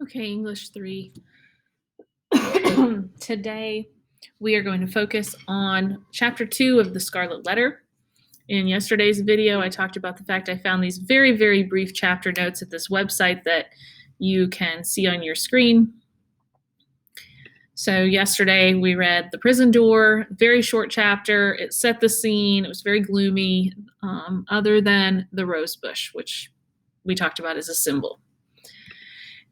Okay, English 3. Today we are going to focus on Chapter 2 of the Scarlet Letter. In yesterday's video, I talked about the fact I found these very, very brief chapter notes at this website that you can see on your screen. So yesterday we read The Prison Door, very short chapter. It set the scene. It was very gloomy, other than the rose bush, which we talked about as a symbol.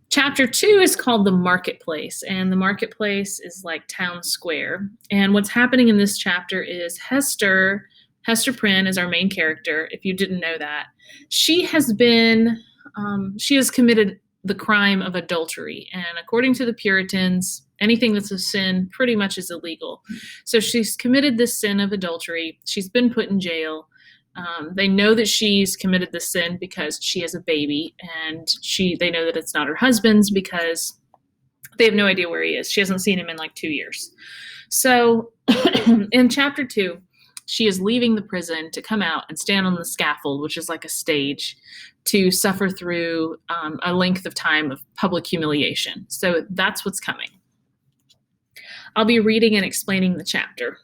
Chapter 2 is called The Marketplace, and the marketplace is like town square. And what's happening in this chapter is Hester Prynne is our main character, if you didn't know that. She has committed the crime of adultery, and according to the Puritans, anything that's a sin pretty much is illegal. So she's committed this sin of adultery. She's been put in jail. They know that she's committed the sin because she has a baby, and they know that it's not her husband's because they have no idea where he is. She hasn't seen him in like 2 years. So in chapter 2, she is leaving the prison to come out and stand on the scaffold, which is like a stage, to suffer through a length of time of public humiliation. So that's what's coming. I'll be reading and explaining the chapter.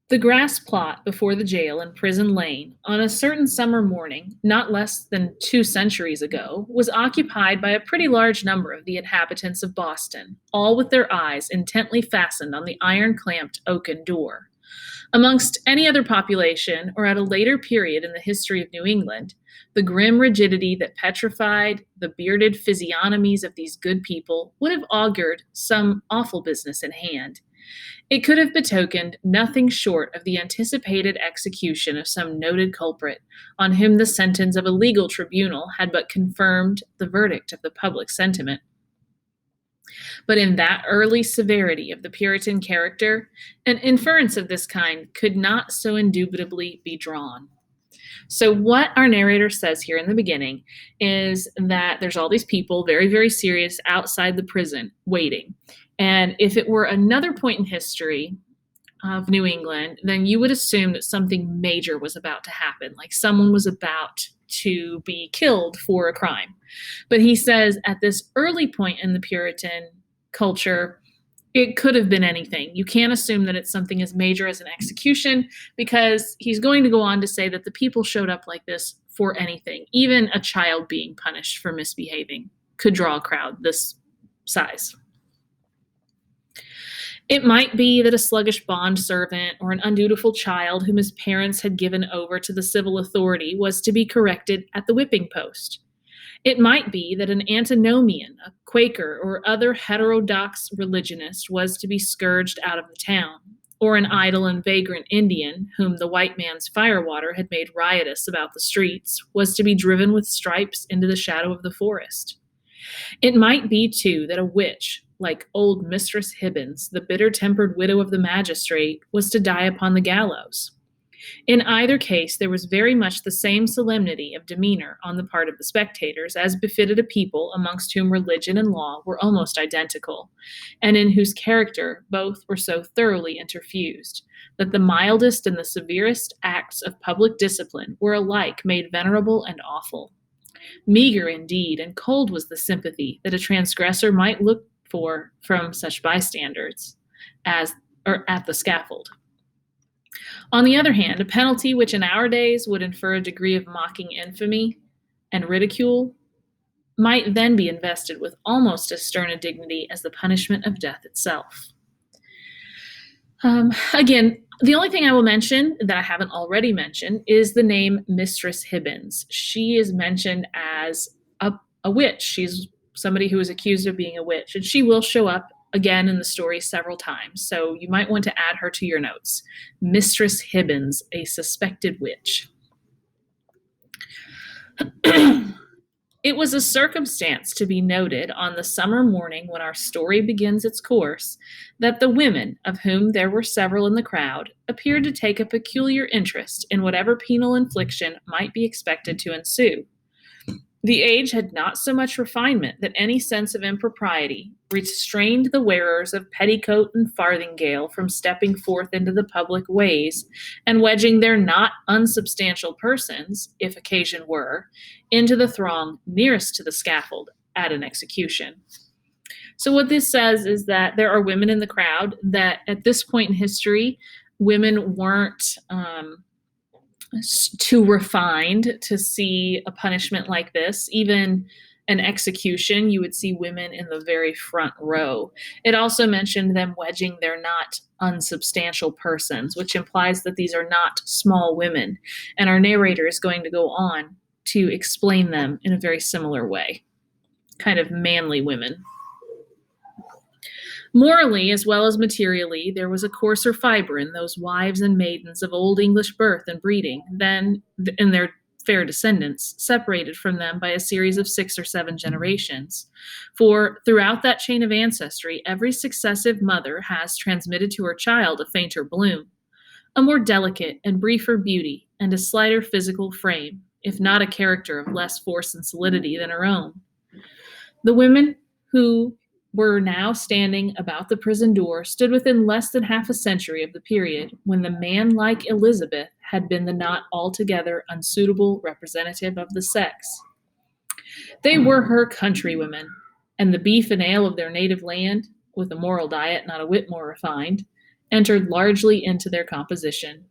The grass plot before the jail in Prison Lane, on a certain summer morning, not less than 2 centuries ago, was occupied by a pretty large number of the inhabitants of Boston, all with their eyes intently fastened on the iron-clamped oaken door. Amongst any other population, or at a later period in the history of New England, the grim rigidity that petrified the bearded physiognomies of these good people would have augured some awful business in hand. It could have betokened nothing short of the anticipated execution of some noted culprit, on whom the sentence of a legal tribunal had but confirmed the verdict of the public sentiment. But in that early severity of the Puritan character, an inference of this kind could not so indubitably be drawn. So what our narrator says here in the beginning is that there's all these people, very, very serious, outside the prison, waiting. And if it were another point in history of New England, then you would assume that something major was about to happen, like someone was about to be killed for a crime. But he says at this early point in the Puritan culture, it could have been anything. You can't assume that it's something as major as an execution, because he's going to go on to say that the people showed up like this for anything. Even a child being punished for misbehaving could draw a crowd this size. It might be that a sluggish bondservant or an undutiful child whom his parents had given over to the civil authority was to be corrected at the whipping post. It might be that an antinomian, a Quaker, or other heterodox religionist was to be scourged out of the town, or an idle and vagrant Indian, whom the white man's firewater had made riotous about the streets, was to be driven with stripes into the shadow of the forest. It might be, too, that a witch, like old Mistress Hibbins, the bitter-tempered widow of the magistrate, was to die upon the gallows. In either case, there was very much the same solemnity of demeanor on the part of the spectators as befitted a people amongst whom religion and law were almost identical, and in whose character both were so thoroughly interfused, that the mildest and the severest acts of public discipline were alike made venerable and awful. Meager indeed, and cold was the sympathy that a transgressor might look for from such bystanders at the scaffold. On the other hand, a penalty which in our days would infer a degree of mocking infamy and ridicule might then be invested with almost as stern a dignity as the punishment of death itself. Again, the only thing I will mention that I haven't already mentioned is the name Mistress Hibbins. She is mentioned as a witch. She's somebody who is accused of being a witch, and she will show up again in the story several times, so you might want to add her to your notes. Mistress Hibbins, a suspected witch. It was a circumstance to be noted on the summer morning when our story begins its course, that the women, of whom there were several in the crowd, appeared to take a peculiar interest in whatever penal infliction might be expected to ensue. The age had not so much refinement that any sense of impropriety restrained the wearers of petticoat and farthingale from stepping forth into the public ways and wedging their not unsubstantial persons, if occasion were, into the throng nearest to the scaffold, at an execution. So what this says is that there are women in the crowd that at this point in history, women weren't too refined to see a punishment like this. Even an execution, you would see women in the very front row. It also mentioned them wedging their not unsubstantial persons, which implies that these are not small women. And our narrator is going to go on to explain them in a very similar way, kind of manly women. Morally, as well as materially, there was a coarser fibre in those wives and maidens of old English birth and breeding than in their fair descendants, separated from them by a series of 6 or 7 generations. For throughout that chain of ancestry, every successive mother has transmitted to her child a fainter bloom, a more delicate and briefer beauty, and a slighter physical frame, if not a character of less force and solidity than her own. The women who were now standing about the prison door stood within less than half a century of the period when the man-like Elizabeth had been the not altogether unsuitable representative of the sex. They were her countrywomen, and the beef and ale of their native land, with a moral diet not a whit more refined, entered largely into their composition.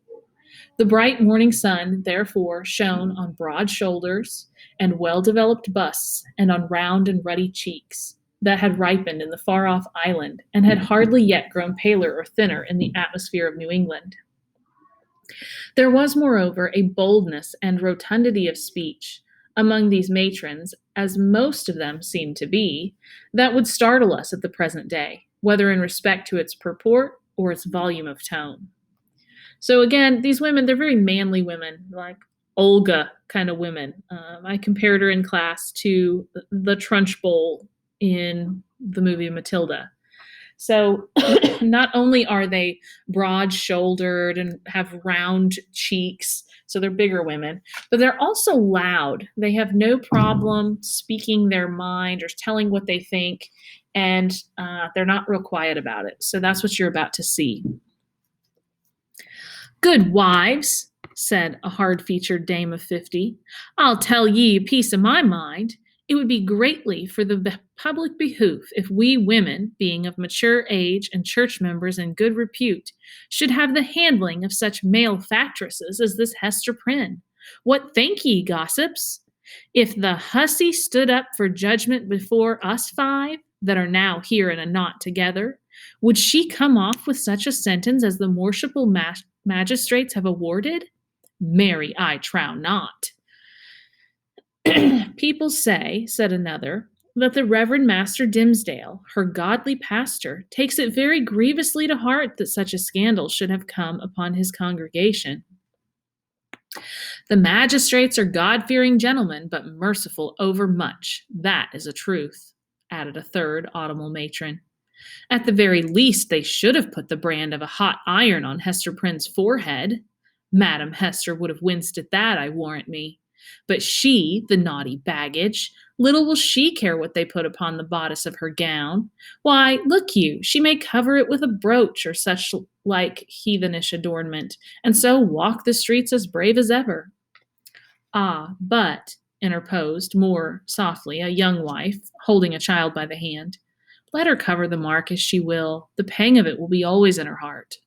The bright morning sun, therefore, shone on broad shoulders and well-developed busts and on round and ruddy cheeks that had ripened in the far-off island and had hardly yet grown paler or thinner in the atmosphere of New England. There was, moreover, a boldness and rotundity of speech among these matrons, as most of them seemed to be, that would startle us at the present day, whether in respect to its purport or its volume of tone. So again, these women, they're very manly women, like Olga kind of women. I compared her in class to the Trunchbull in the movie Matilda. So not only are they broad-shouldered and have round cheeks, so they're bigger women, but they're also loud. They have no problem speaking their mind or telling what they think, and they're not real quiet about it. So that's what you're about to see. "Good wives," said a hard-featured dame of 50, "I'll tell ye a piece of my mind. It would be greatly for the public behoof if we women, being of mature age and church members in good repute, should have the handling of such malefactresses as this Hester Prynne. What think ye, gossips? If the hussy stood up for judgment before us 5, that are now here in a knot together, would she come off with such a sentence as the worshipful magistrates have awarded? Marry, I trow not." "People say," said another, "that the Reverend Master Dimsdale, her godly pastor, takes it very grievously to heart that such a scandal should have come upon his congregation." "The magistrates are God-fearing gentlemen, but merciful overmuch. That is a truth," added a third audible matron. "At the very least, they should have put the brand of a hot iron on Hester Prynne's forehead. Madam Hester would have winced at that, I warrant me. But she, the naughty baggage, little will she care what they put upon the bodice of her gown. Why, look you, she may cover it with a brooch or such like heathenish adornment, and so walk the streets as brave as ever." "Ah, but," interposed more softly a young wife, holding a child by the hand, "let her cover the mark as she will, the pang of it will be always in her heart."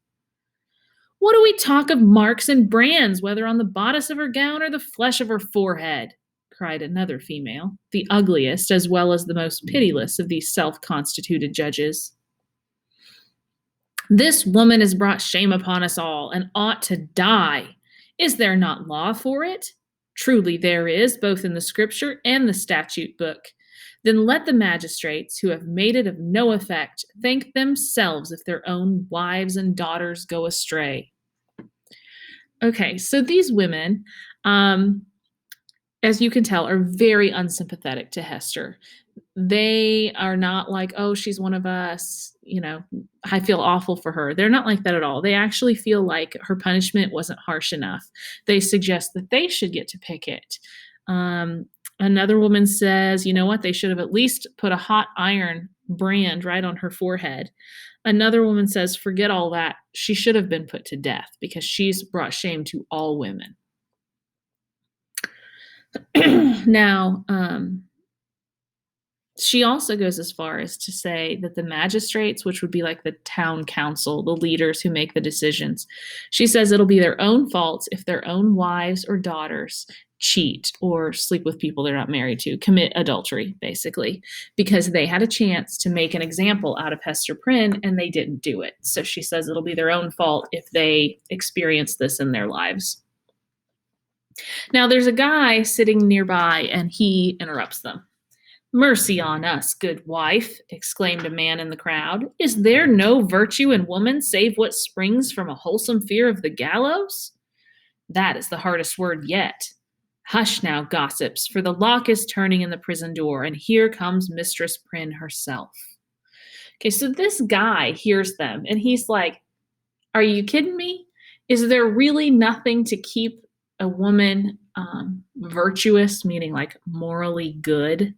"What do we talk of marks and brands, whether on the bodice of her gown or the flesh of her forehead?" cried another female, the ugliest as well as the most pitiless of these self-constituted judges. "This woman has brought shame upon us all, and ought to die. Is there not law for it? Truly there is, both in the scripture and the statute book. Then let the magistrates, who have made it of no effect, thank themselves if their own wives and daughters go astray." Okay, so these women, as you can tell, are very unsympathetic to Hester. They are not like, "Oh, she's one of us, I feel awful for her." They're not like that at all. They actually feel like her punishment wasn't harsh enough. They suggest that they should get to pick it. Another woman says, "You know what? They should have at least put a hot iron brand right on her forehead." Another woman says, "Forget all that. She should have been put to death because she's brought shame to all women." Now, She also goes as far as to say that the magistrates, which would be like the town council, the leaders who make the decisions, she says it'll be their own faults if their own wives or daughters cheat or sleep with people they're not married to, commit adultery, basically, because they had a chance to make an example out of Hester Prynne and they didn't do it. So she says it'll be their own fault if they experience this in their lives. Now, there's a guy sitting nearby and he interrupts them. "Mercy on us, good wife," exclaimed a man in the crowd. "Is there no virtue in woman save what springs from a wholesome fear of the gallows?" That is the hardest word yet. Hush now, gossips, for the lock is turning in the prison door, and here comes Mistress Prynne herself. Okay, so this guy hears them, and he's like, are you kidding me? Is there really nothing to keep a woman virtuous, meaning like morally good,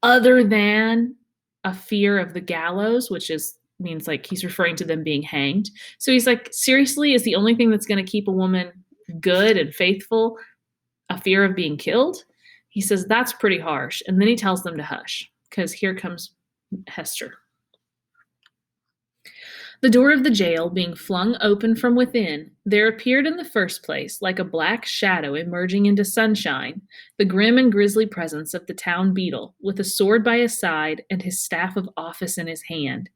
other than a fear of the gallows, which means like he's referring to them being hanged. So he's like, seriously, is the only thing that's going to keep a woman good and faithful a fear of being killed? He says that's pretty harsh. And then he tells them to hush because here comes Hester. The door of the jail being flung open from within, there appeared in the first place, like a black shadow emerging into sunshine, the grim and grisly presence of the town beadle, with a sword by his side and his staff of office in his hand.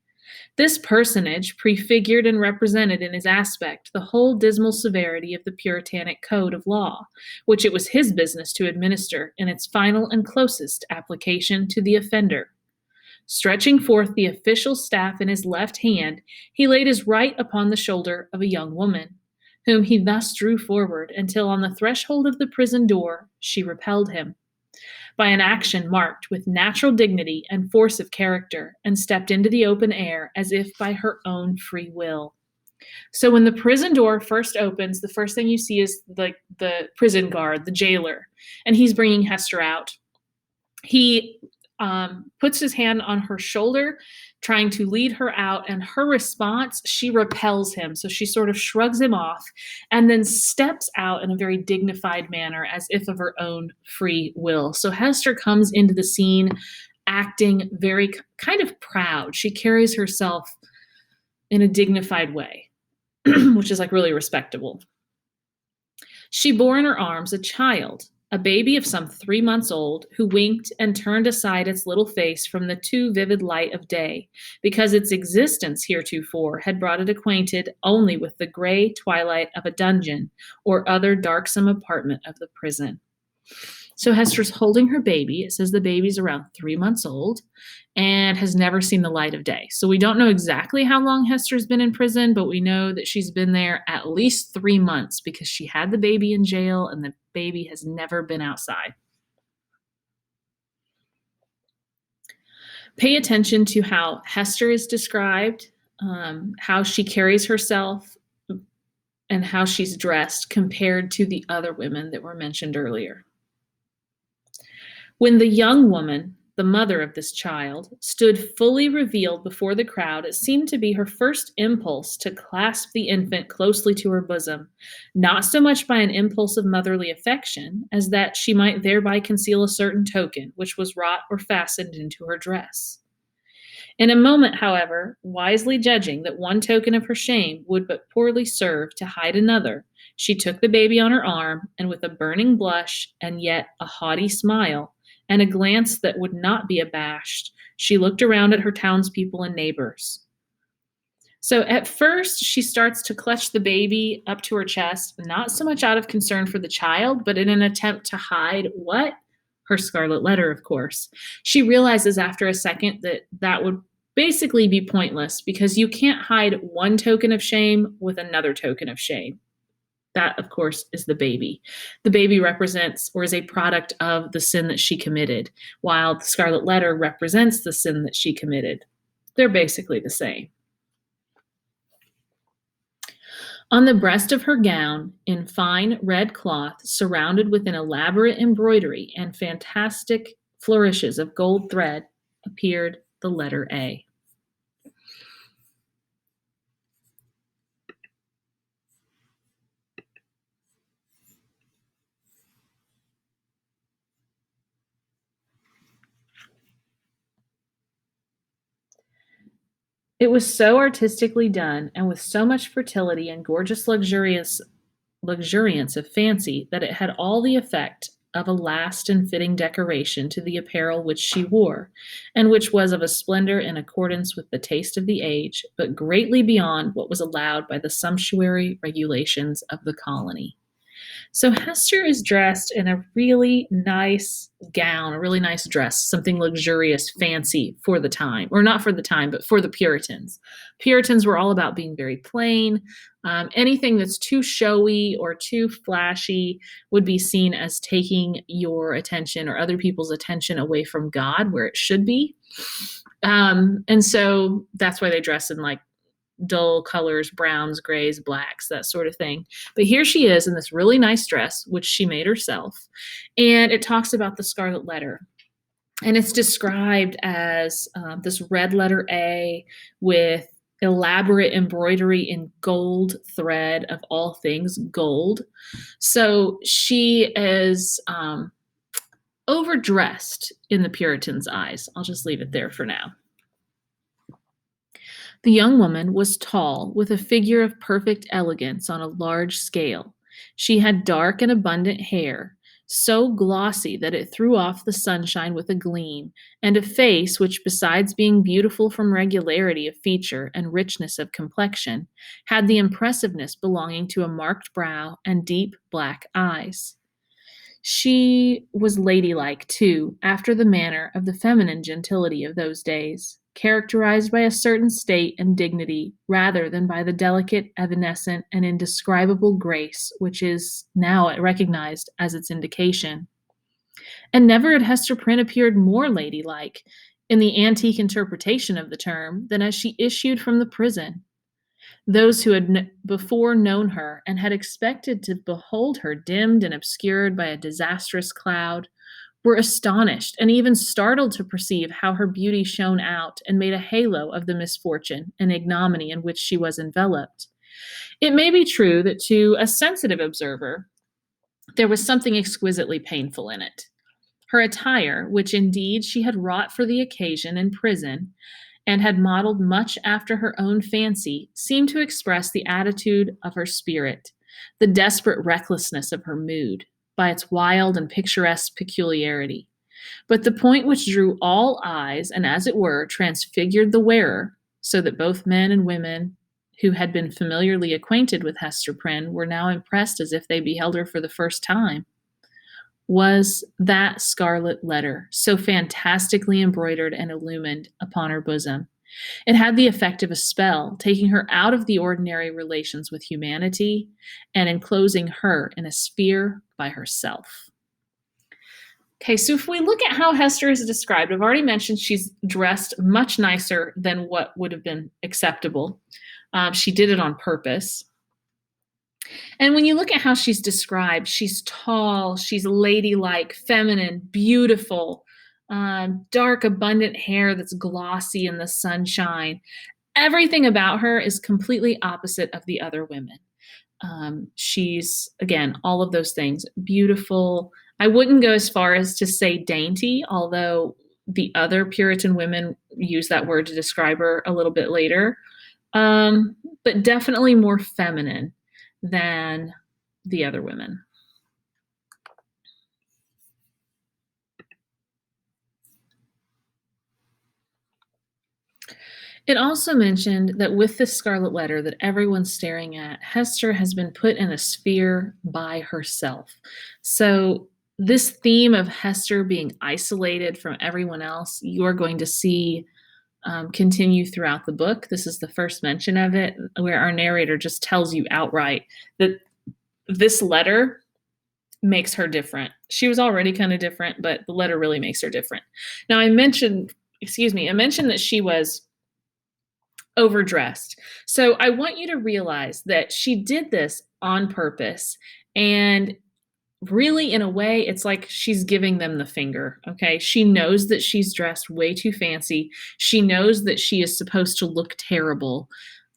This personage prefigured and represented in his aspect the whole dismal severity of the Puritanic code of law, which it was his business to administer in its final and closest application to the offender. Stretching forth the official staff in his left hand, he laid his right upon the shoulder of a young woman, whom he thus drew forward until on the threshold of the prison door she repelled him by an action marked with natural dignity and force of character, and stepped into the open air as if by her own free will. So when the prison door first opens, the first thing you see is the prison guard, the jailer, and he's bringing Hester out. He puts his hand on her shoulder, trying to lead her out, and her response, she repels him. So she sort of shrugs him off and then steps out in a very dignified manner as if of her own free will. So Hester comes into the scene acting very kind of proud. She carries herself in a dignified way, which is like really respectable. She bore in her arms a child, a baby of some 3 months old, who winked and turned aside its little face from the too vivid light of day, because its existence heretofore had brought it acquainted only with the gray twilight of a dungeon or other darksome apartment of the prison. So Hester's holding her baby. It says the baby's around 3 months old and has never seen the light of day. So we don't know exactly how long Hester's been in prison, but we know that she's been there at least 3 months because she had the baby in jail and the baby has never been outside. Pay attention to how Hester is described, how she carries herself, and how she's dressed compared to the other women that were mentioned earlier. When the young woman, the mother of this child, stood fully revealed before the crowd, it seemed to be her first impulse to clasp the infant closely to her bosom, not so much by an impulse of motherly affection as that she might thereby conceal a certain token which was wrought or fastened into her dress. In a moment, however, wisely judging that one token of her shame would but poorly serve to hide another, she took the baby on her arm, and with a burning blush and yet a haughty smile, and a glance that would not be abashed, she looked around at her townspeople and neighbors. So at first, she starts to clutch the baby up to her chest, not so much out of concern for the child, but in an attempt to hide what? Her scarlet letter, of course. She realizes after a second that that would basically be pointless because you can't hide one token of shame with another token of shame. That, of course, is the baby. The baby represents or is a product of the sin that she committed, while the scarlet letter represents the sin that she committed. They're basically the same. On the breast of her gown, in fine red cloth, surrounded with an elaborate embroidery and fantastic flourishes of gold thread, appeared the letter A. It was so artistically done and with so much fertility and gorgeous luxuriance of fancy that it had all the effect of a last and fitting decoration to the apparel which she wore, and which was of a splendor in accordance with the taste of the age, but greatly beyond what was allowed by the sumptuary regulations of the colony. So Hester is dressed in a really nice gown, a really nice dress, something luxurious, fancy for the time, or not for the time, but for the Puritans. Puritans were all about being very plain. Anything that's too showy or too flashy would be seen as taking your attention or other people's attention away from God, where it should be. And so that's why they dress in like dull colors, browns, grays, blacks, that sort of thing. But here she is in this really nice dress, which she made herself. And it talks about the Scarlet Letter. And it's described as this red letter A with elaborate embroidery in gold thread, of all things, gold. So she is overdressed in the Puritans' eyes. I'll just leave it there for now. The young woman was tall, with a figure of perfect elegance on a large scale. She had dark and abundant hair, so glossy that it threw off the sunshine with a gleam, and a face which, besides being beautiful from regularity of feature and richness of complexion, had the impressiveness belonging to a marked brow and deep black eyes. She was ladylike, too, after the manner of the feminine gentility of those days, characterized by a certain state and dignity rather than by the delicate, evanescent, and indescribable grace which is now recognized as its indication. And never had Hester Prynne appeared more ladylike, in the antique interpretation of the term, than as she issued from the prison. Those who had before known her and had expected to behold her dimmed and obscured by a disastrous cloud were astonished and even startled to perceive how her beauty shone out and made a halo of the misfortune and ignominy in which she was enveloped. It may be true that to a sensitive observer, there was something exquisitely painful in it. Her attire, which indeed she had wrought for the occasion in prison, and had modeled much after her own fancy, seemed to express the attitude of her spirit, the desperate recklessness of her mood, by its wild and picturesque peculiarity. But the point which drew all eyes, and as it were, transfigured the wearer, so that both men and women who had been familiarly acquainted with Hester Prynne were now impressed as if they beheld her for the first time, was that scarlet letter, so fantastically embroidered and illumined upon her bosom. It had the effect of a spell, taking her out of the ordinary relations with humanity and enclosing her in a sphere by herself. Okay, so if we look at how Hester is described, I've already mentioned she's dressed much nicer than what would have been acceptable. She did it on purpose. And when you look at how she's described, she's tall, she's ladylike, feminine, beautiful, dark, abundant hair that's glossy in the sunshine. Everything about her is completely opposite of the other women. She's, again, all of those things. Beautiful. I wouldn't go as far as to say dainty, although the other Puritan women use that word to describe her a little bit later. But definitely more feminine than the other women. It also mentioned that with this scarlet letter that everyone's staring at, Hester has been put in a sphere by herself. So this theme of Hester being isolated from everyone else, you're going to see continue throughout the book. This is the first mention of it, where our narrator just tells you outright that this letter makes her different. She was already kind of different, but the letter really makes her different. Now, I mentioned that she was overdressed. So I want you to realize that she did this on purpose. And really, in a way, it's like she's giving them the finger, okay? She knows that she's dressed way too fancy. She knows that she is supposed to look terrible.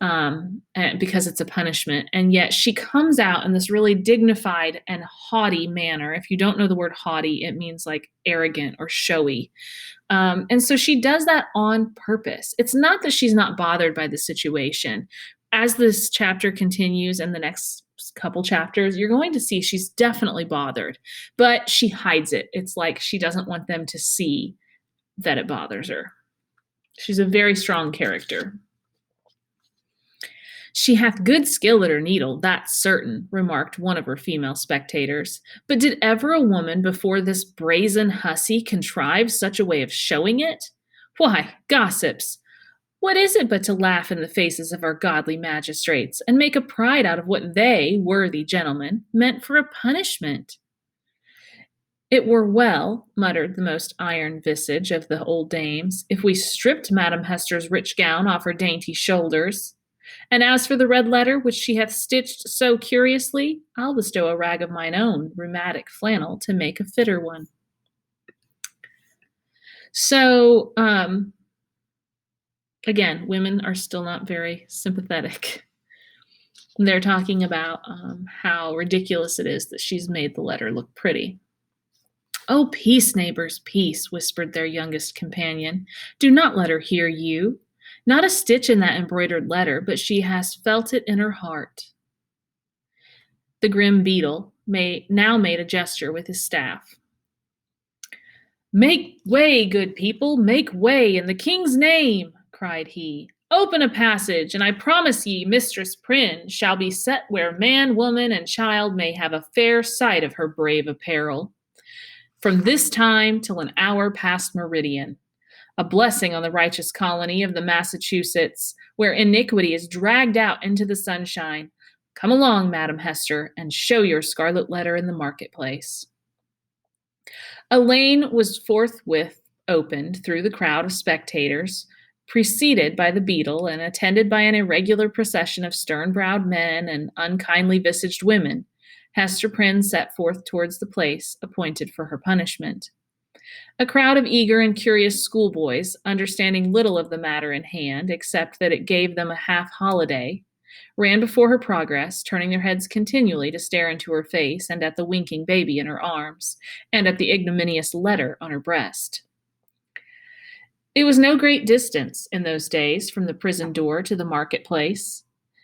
and because it's a punishment. And yet she comes out in this really dignified and haughty manner. If you don't know the word haughty, it means like arrogant or showy. And so she does that on purpose. It's not that she's not bothered by the situation. As this chapter continues and the next couple chapters, you're going to see she's definitely bothered, but she hides it. It's like she doesn't want them to see that it bothers her. She's a very strong character. "She hath good skill at her needle, that's certain," remarked one of her female spectators. "But did ever a woman before this brazen hussy contrive such a way of showing it? Why, gossips, what is it but to laugh in the faces of our godly magistrates, and make a pride out of what they, worthy gentlemen, meant for a punishment?" "It were well," muttered the most iron visage of the old dames, "if we stripped Madam Hester's rich gown off her dainty shoulders. And as for the red letter which she hath stitched so curiously, I'll bestow a rag of mine own rheumatic flannel to make a fitter one." So, again, women are still not very sympathetic. They're talking about how ridiculous it is that she's made the letter look pretty. "Oh, peace, neighbors, peace," whispered their youngest companion. "Do not let her hear you. Not a stitch in that embroidered letter, but she has felt it in her heart." The grim beadle now made a gesture with his staff. "Make way, good people, make way, in the king's name," cried he. "Open a passage, and I promise ye Mistress Prynne shall be set where man, woman, and child may have a fair sight of her brave apparel, from this time till an hour past meridian. A blessing on the righteous colony of the Massachusetts, where iniquity is dragged out into the sunshine. Come along, Madam Hester, and show your scarlet letter in the marketplace." A lane was forthwith opened through the crowd of spectators, preceded by the beadle and attended by an irregular procession of stern-browed men and unkindly-visaged women. Hester Prynne set forth towards the place appointed for her punishment. A crowd of eager and curious schoolboys, understanding little of the matter in hand, except that it gave them a half-holiday, ran before her progress, turning their heads continually to stare into her face and at the winking baby in her arms, and at the ignominious letter on her breast. It was no great distance in those days from the prison door to the marketplace.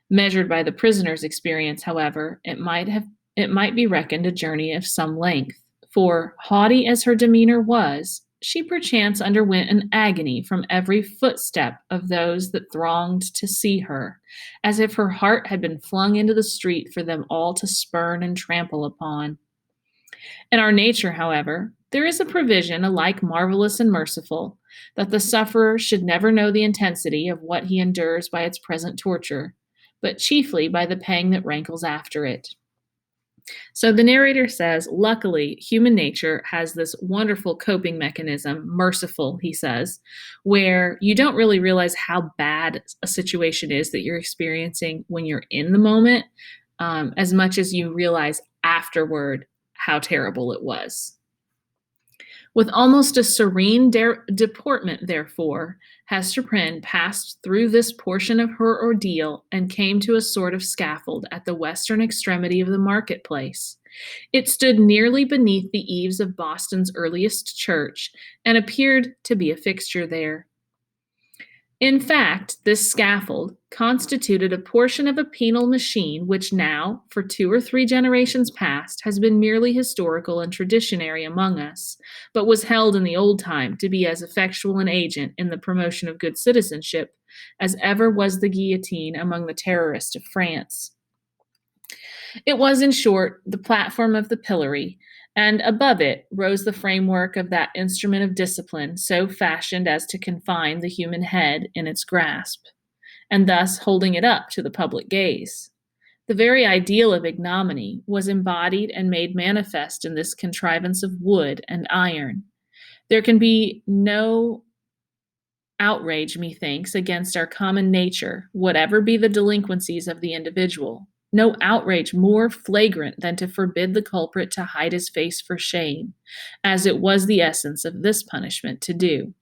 Measured by the prisoner's experience, however, it might be reckoned a journey of some length. For, haughty as her demeanor was, she perchance underwent an agony from every footstep of those that thronged to see her, as if her heart had been flung into the street for them all to spurn and trample upon. In our nature, however, there is a provision alike marvelous and merciful, that the sufferer should never know the intensity of what he endures by its present torture, but chiefly by the pang that rankles after it. So the narrator says, luckily, human nature has this wonderful coping mechanism, merciful, he says, where you don't really realize how bad a situation is that you're experiencing when you're in the moment, as much as you realize afterward how terrible it was. With almost a serene deportment, therefore, Hester Prynne passed through this portion of her ordeal and came to a sort of scaffold at the western extremity of the marketplace. It stood nearly beneath the eaves of Boston's earliest church and appeared to be a fixture there. In fact, this scaffold constituted a portion of a penal machine which now, for 2 or 3 generations past, has been merely historical and traditionary among us, but was held in the old time to be as effectual an agent in the promotion of good citizenship as ever was the guillotine among the terrorists of France. It was, in short, the platform of the pillory, and above it rose the framework of that instrument of discipline so fashioned as to confine the human head in its grasp, and thus holding it up to the public gaze. The very ideal of ignominy was embodied and made manifest in this contrivance of wood and iron. There can be no outrage, methinks, against our common nature, whatever be the delinquencies of the individual. No outrage more flagrant than to forbid the culprit to hide his face for shame, as it was the essence of this punishment to do.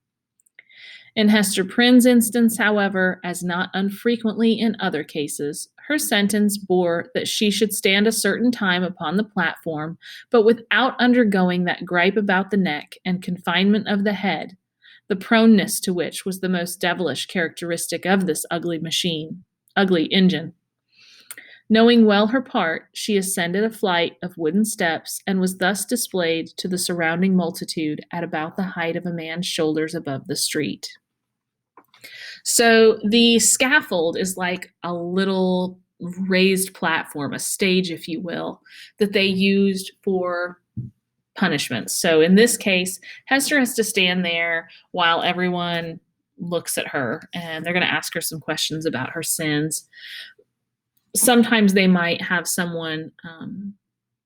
In Hester Prynne's instance, however, as not unfrequently in other cases, her sentence bore that she should stand a certain time upon the platform, but without undergoing that gripe about the neck and confinement of the head, the proneness to which was the most devilish characteristic of this ugly engine. Knowing well her part, she ascended a flight of wooden steps and was thus displayed to the surrounding multitude at about the height of a man's shoulders above the street. So the scaffold is like a little raised platform, a stage, if you will, that they used for punishments. So in this case, Hester has to stand there while everyone looks at her, and they're going to ask her some questions about her sins. Sometimes they might have someone,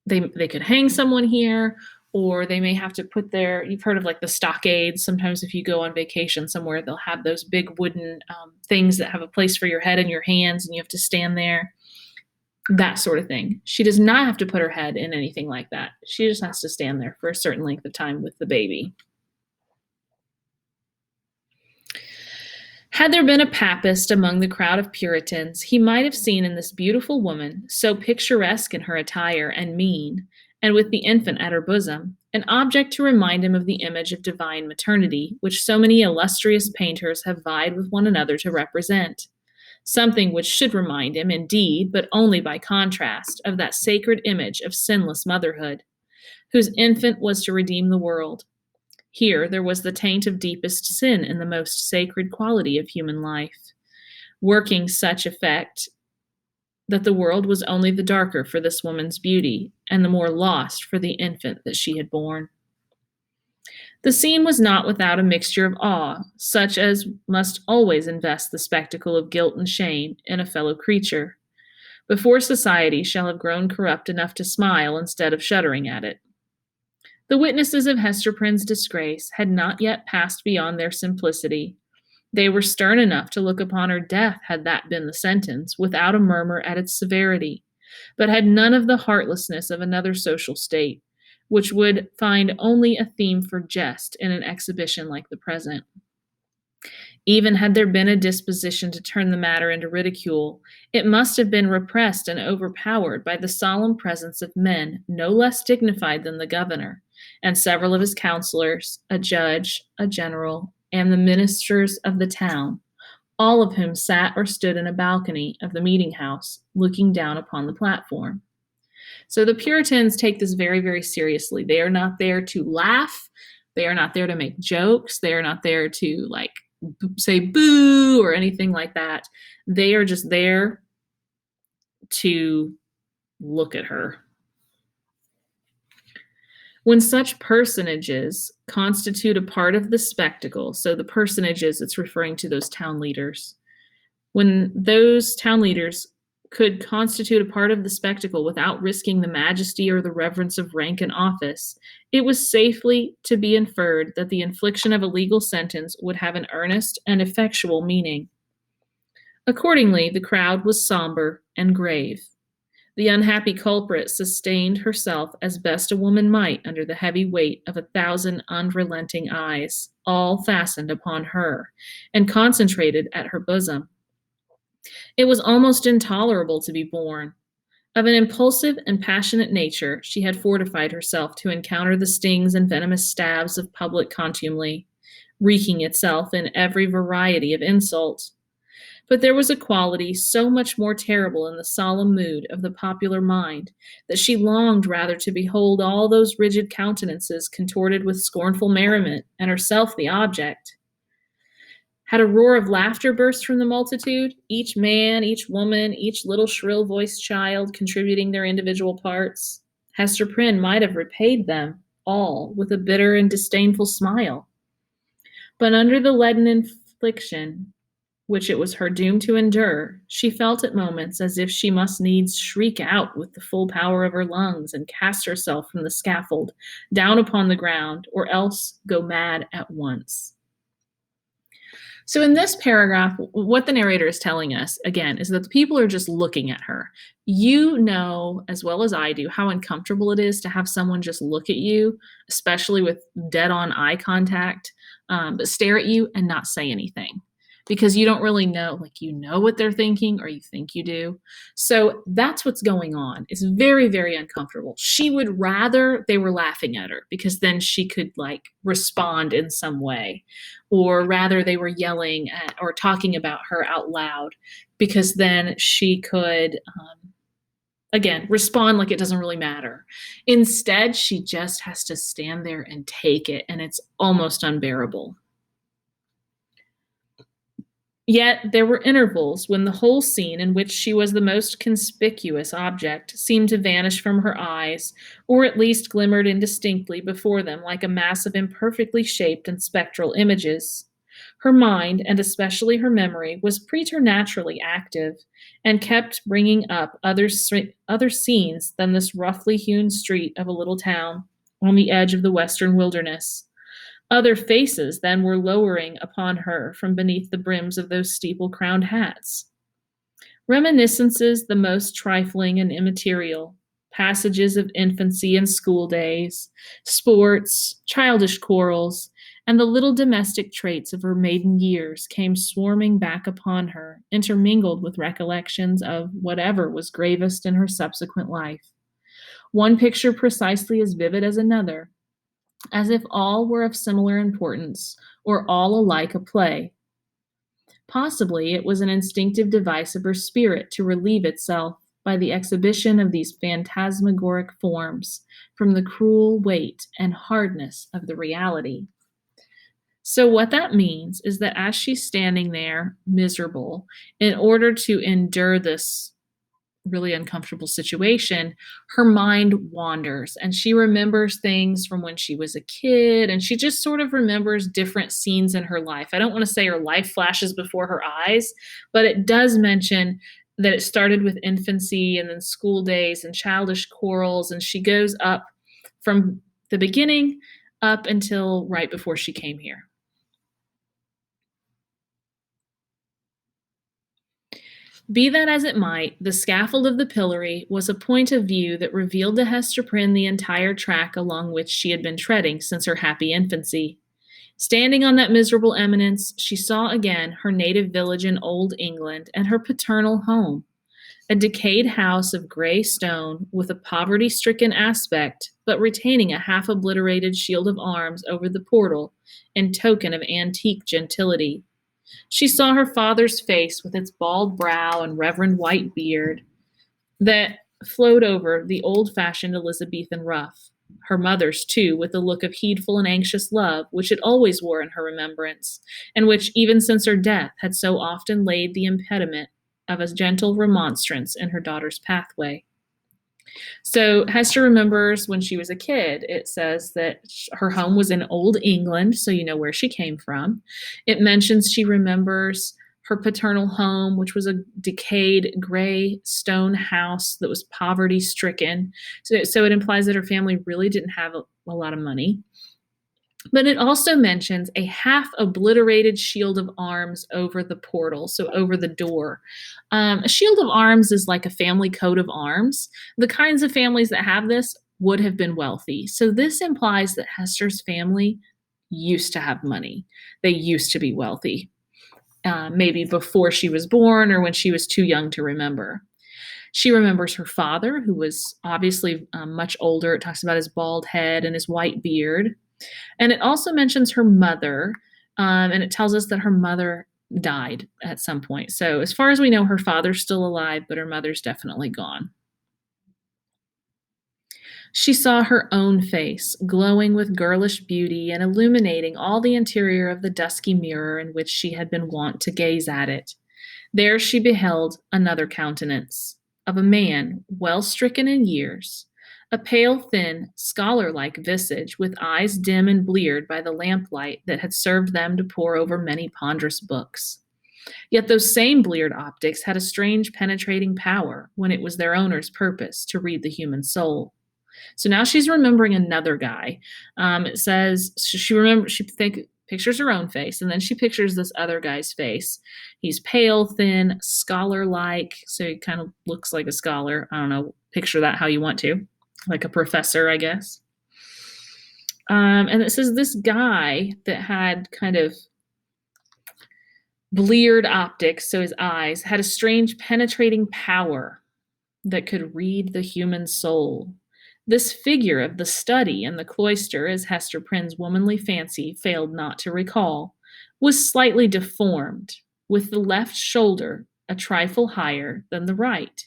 they could hang someone here, or they may have to put you've heard of like the stockades. Sometimes if you go on vacation somewhere, they'll have those big wooden things that have a place for your head and your hands, and you have to stand there, that sort of thing. She does not have to put her head in anything like that. She just has to stand there for a certain length of time with the baby. Had there been a papist among the crowd of Puritans, he might have seen in this beautiful woman, so picturesque in her attire and mien, and with the infant at her bosom, an object to remind him of the image of divine maternity, which so many illustrious painters have vied with one another to represent. Something which should remind him, indeed, but only by contrast, of that sacred image of sinless motherhood, whose infant was to redeem the world. Here there was the taint of deepest sin in the most sacred quality of human life, working such effect that the world was only the darker for this woman's beauty, and the more lost for the infant that she had borne. The scene was not without a mixture of awe, such as must always invest the spectacle of guilt and shame in a fellow creature, before society shall have grown corrupt enough to smile instead of shuddering at it. The witnesses of Hester Prynne's disgrace had not yet passed beyond their simplicity. They were stern enough to look upon her death, had that been the sentence, without a murmur at its severity, but had none of the heartlessness of another social state, which would find only a theme for jest in an exhibition like the present. Even had there been a disposition to turn the matter into ridicule, it must have been repressed and overpowered by the solemn presence of men no less dignified than the governor, and several of his counselors, a judge, a general, and the ministers of the town, all of whom sat or stood in a balcony of the meeting house, looking down upon the platform. So the Puritans take this very, very seriously. They are not there to laugh. They are not there to make jokes. They are not there to say boo or anything like that. They are just there to look at her. When such personages constitute a part of the spectacle, so the personages, it's referring to those town leaders. When those town leaders could constitute a part of the spectacle without risking the majesty or the reverence of rank and office, it was safely to be inferred that the infliction of a legal sentence would have an earnest and effectual meaning. Accordingly, the crowd was somber and grave. The unhappy culprit sustained herself as best a woman might under the heavy weight of 1,000 unrelenting eyes, all fastened upon her, and concentrated at her bosom. It was almost intolerable to be borne. Of an impulsive and passionate nature, she had fortified herself to encounter the stings and venomous stabs of public contumely, wreaking itself in every variety of insult. But there was a quality so much more terrible in the solemn mood of the popular mind that she longed rather to behold all those rigid countenances contorted with scornful merriment, and herself the object. Had a roar of laughter burst from the multitude, each man, each woman, each little shrill-voiced child contributing their individual parts, Hester Prynne might have repaid them all with a bitter and disdainful smile. But under the leaden infliction which it was her doom to endure, she felt at moments as if she must needs shriek out with the full power of her lungs and cast herself from the scaffold down upon the ground, or else go mad at once. So in this paragraph, what the narrator is telling us, again, is that the people are just looking at her. You know, as well as I do, how uncomfortable it is to have someone just look at you, especially with dead-on eye contact. but stare at you and not say anything because you don't really know, like, you know what they're thinking or you think you do. So that's what's going on. It's very, very uncomfortable. She would rather they were laughing at her because then she could like respond in some way, or rather they were yelling at or talking about her out loud because then she could again, respond like it doesn't really matter. Instead, she just has to stand there and take it, and it's almost unbearable. Yet there were intervals when the whole scene in which she was the most conspicuous object seemed to vanish from her eyes, or at least glimmered indistinctly before them like a mass of imperfectly shaped and spectral images. Her mind, and especially her memory, was preternaturally active, and kept bringing up other scenes than this roughly hewn street of a little town on the edge of the western wilderness. Other faces then were lowering upon her from beneath the brims of those steeple-crowned hats. Reminiscences the most trifling and immaterial, passages of infancy and school days, sports, childish quarrels, and the little domestic traits of her maiden years came swarming back upon her, intermingled with recollections of whatever was gravest in her subsequent life. One picture precisely as vivid as another, as if all were of similar importance, or all alike a play. Possibly it was an instinctive device of her spirit to relieve itself by the exhibition of these phantasmagoric forms from the cruel weight and hardness of the reality. So, what that means is that as she's standing there, miserable, in order to endure this really uncomfortable situation, her mind wanders and she remembers things from when she was a kid, and she just sort of remembers different scenes in her life. I don't want to say her life flashes before her eyes, but it does mention that it started with infancy and then school days and childish quarrels, and she goes up from the beginning up until right before she came here. Be that as it might, the scaffold of the pillory was a point of view that revealed to Hester Prynne the entire track along which she had been treading since her happy infancy. Standing on that miserable eminence, she saw again her native village in Old England and her paternal home, a decayed house of gray stone with a poverty-stricken aspect, but retaining a half-obliterated shield of arms over the portal in token of antique gentility. She saw her father's face with its bald brow and reverend white beard that flowed over the old-fashioned Elizabethan ruff. Her mother's, too, with the look of heedful and anxious love which it always wore in her remembrance, and which, even since her death, had so often laid the impediment of a gentle remonstrance in her daughter's pathway. So Hester remembers when she was a kid, it says that her home was in Old England, so you know where she came from. It mentions she remembers her paternal home, which was a decayed gray stone house that was poverty stricken. So it implies that her family really didn't have a lot of money. But it also mentions a half obliterated shield of arms over the portal, so over the door. A shield of arms is like a family coat of arms. The kinds of families that have this would have been wealthy. So this implies that Hester's family used to have money. They used to be wealthy, maybe before she was born or when she was too young to remember. She remembers her father, who was obviously much older. It talks about his bald head and his white beard. And it also mentions her mother, and it tells us that her mother died at some point. So, as far as we know, her father's still alive, but her mother's definitely gone. She saw her own face, glowing with girlish beauty and illuminating all the interior of the dusky mirror in which she had been wont to gaze at it. There she beheld another countenance, of a man well stricken in years, a pale, thin, scholar-like visage, with eyes dim and bleared by the lamplight that had served them to pore over many ponderous books. Yet those same bleared optics had a strange penetrating power, when it was their owner's purpose to read the human soul. So now she's remembering another guy. It says pictures her own face, and then she pictures this other guy's face. He's pale, thin, scholar-like, so he kind of looks like a scholar. I don't know, picture that how you want to, like a professor, I guess. And it says this guy that had kind of bleared optics, so his eyes had a strange penetrating power that could read the human soul. This figure of the study and the cloister, as Hester Prynne's womanly fancy failed not to recall, was slightly deformed, with the left shoulder a trifle higher than the right.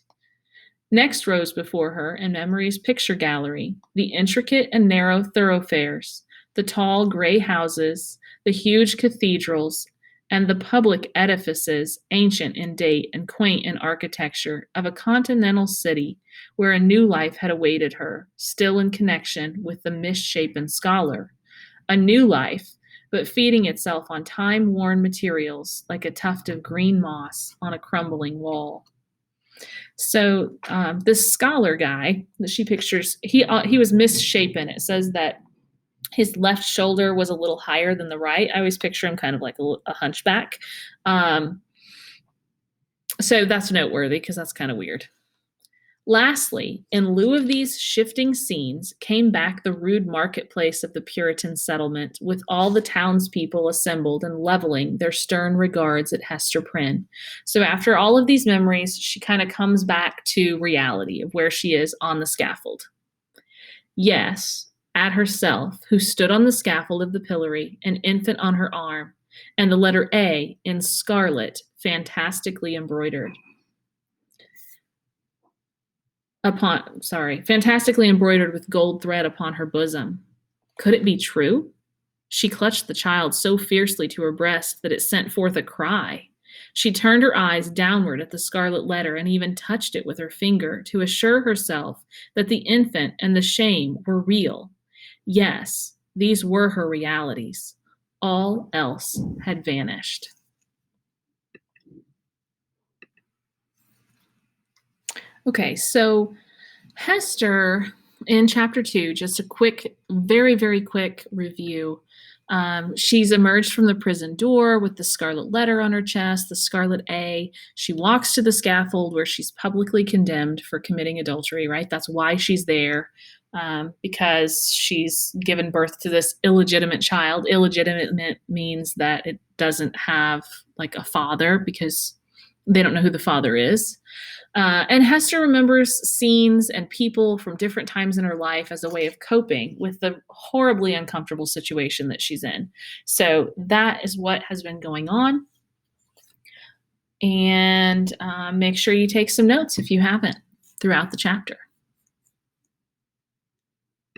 Next rose before her in memory's picture gallery the intricate and narrow thoroughfares, the tall gray houses, the huge cathedrals, and the public edifices, ancient in date and quaint in architecture, of a continental city where a new life had awaited her, still in connection with the misshapen scholar. A new life, but feeding itself on time-worn materials like a tuft of green moss on a crumbling wall. So this scholar guy that she pictures, he was misshapen. It says that his left shoulder was a little higher than the right. I always picture him kind of like a hunchback. So that's noteworthy because that's kind of weird. Lastly, in lieu of these shifting scenes, came back the rude marketplace of the Puritan settlement, with all the townspeople assembled and leveling their stern regards at Hester Prynne. So after all of these memories, she kind of comes back to reality of where she is on the scaffold. Yes, at herself, who stood on the scaffold of the pillory, an infant on her arm, and the letter A in scarlet, fantastically embroidered. Fantastically embroidered with gold thread upon her bosom. Could it be true? She clutched the child so fiercely to her breast that it sent forth a cry. She turned her eyes downward at the scarlet letter and even touched it with her finger to assure herself that the infant and the shame were real. Yes, these were her realities. All else had vanished. Okay, so Hester in chapter 2, just a quick, very, very quick review. She's emerged from the prison door with the scarlet letter on her chest, the scarlet A. She walks to the scaffold where she's publicly condemned for committing adultery, right? That's why she's there, because she's given birth to this illegitimate child. Illegitimate means that it doesn't have like a father because they don't know who the father is. And Hester remembers scenes and people from different times in her life as a way of coping with the horribly uncomfortable situation that she's in. So that is what has been going on. And make sure you take some notes if you haven't throughout the chapter.